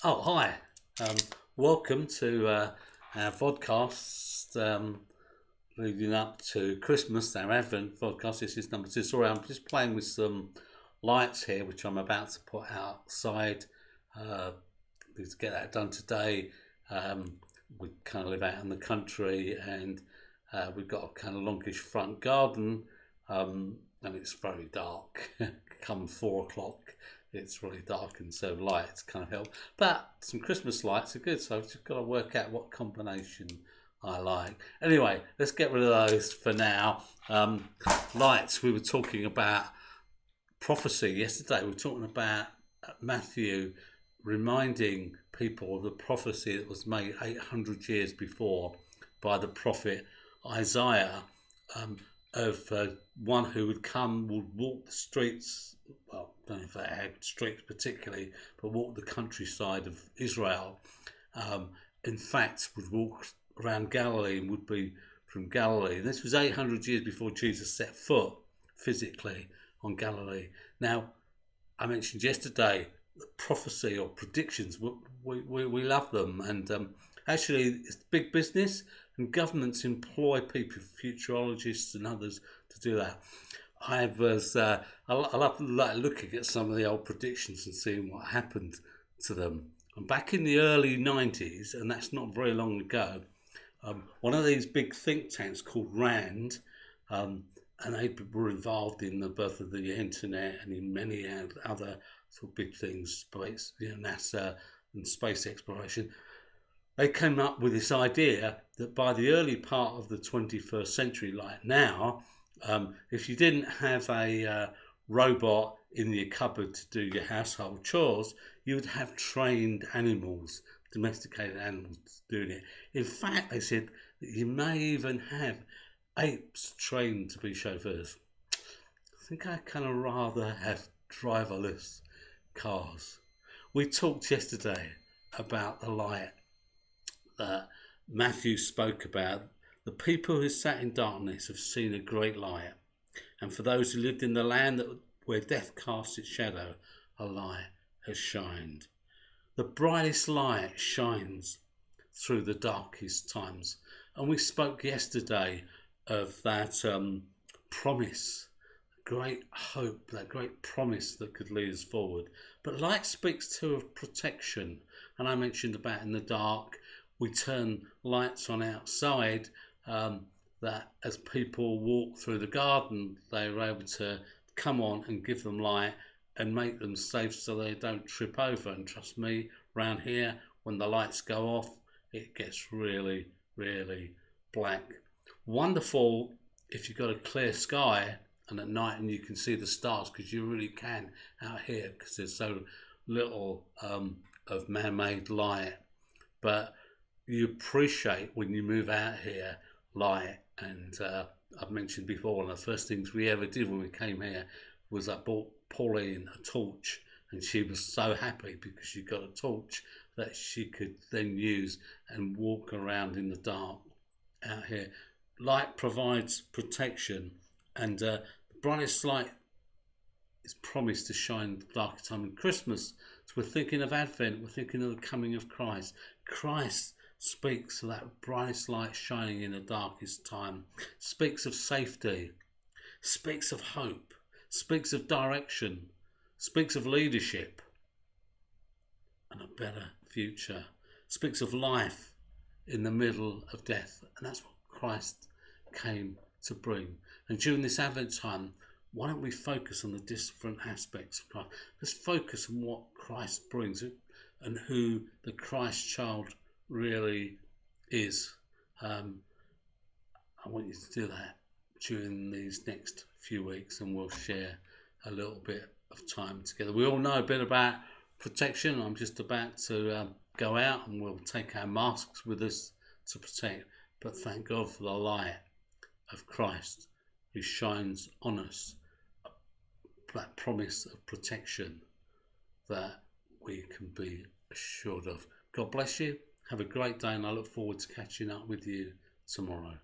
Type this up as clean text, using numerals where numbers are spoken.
Oh, hi. Um, Welcome to our vodcast leading up to Christmas, our Advent vodcast. This is number 2. Sorry, I'm just playing with some lights here, which I'm about to put outside. Need to get that done today. We kind of live out in the country, and we've got a kind of longish front garden, and it's very dark. Come 4 o'clock, it's really dark, and so lights kind of help. But some Christmas lights are good, so I've just got to work out what combination I like. Anyway, let's get rid of those for now. Lights, we were talking about prophecy yesterday. We were talking about Matthew reminding people of the prophecy that was made 800 years before by the prophet Isaiah, of one who would walk the streets. Well, I don't know if they had streets particularly, but walk the countryside of Israel. In fact, would walk around Galilee and would be from Galilee. This was 800 years before Jesus set foot physically on Galilee. Now, I mentioned yesterday prophecy or predictions. We love them, and actually, it's big business, and governments employ people, futurologists and others, to do that. I love looking at some of the old predictions and seeing what happened to them. And back in the early 90s, and that's not very long ago, one of these big think tanks called RAND, and they were involved in the birth of the internet and in many other sort of big things, space, NASA and space exploration. They came up with this idea that by the early part of the 21st century, like now, if you didn't have a robot in your cupboard to do your household chores, you would have trained animals, domesticated animals, doing it. In fact, they said that you may even have apes trained to be chauffeurs. I think I kind of rather have driverless cars. We talked yesterday about the light that Matthew spoke about. The people who sat in darkness have seen a great light, and for those who lived in the land where death cast its shadow, a light has shined. The brightest light shines through the darkest times, and we spoke yesterday of that promise, great hope, that great promise that could lead us forward. But light speaks too of protection, and I mentioned about in the dark, we turn lights on outside, that as people walk through the garden, they were able to come on and give them light and make them safe so they don't trip over. And trust me, around here, when the lights go off, it gets really, really black. Wonderful if you've got a clear sky and at night and you can see the stars, because you really can out here, because there's so little of man-made light. But you appreciate when you move out here light, and I've mentioned before, one of the first things we ever did when we came here was I bought Pauline a torch, and she was so happy because she got a torch that she could then use and walk around in the dark out here. Light provides protection, and the brightest light is promised to shine in the darkest time. In Christmas, so we're thinking of Advent, we're thinking of the coming of Christ. Christ speaks of that brightest light shining in the darkest time, speaks of safety, speaks of hope, speaks of direction, speaks of leadership and a better future, speaks of life in the middle of death. And that's what Christ came to bring. And during this Advent time, why don't we focus on the different aspects of Christ? Let's focus on what Christ brings and who the Christ child really is. I want you to do that during these next few weeks, and we'll share a little bit of time together. We all know a bit about protection. I'm just about to go out, and we'll take our masks with us to protect. But thank God for the light of Christ who shines on us, that promise of protection that we can be assured of. God bless you. Have a great day, and I look forward to catching up with you tomorrow.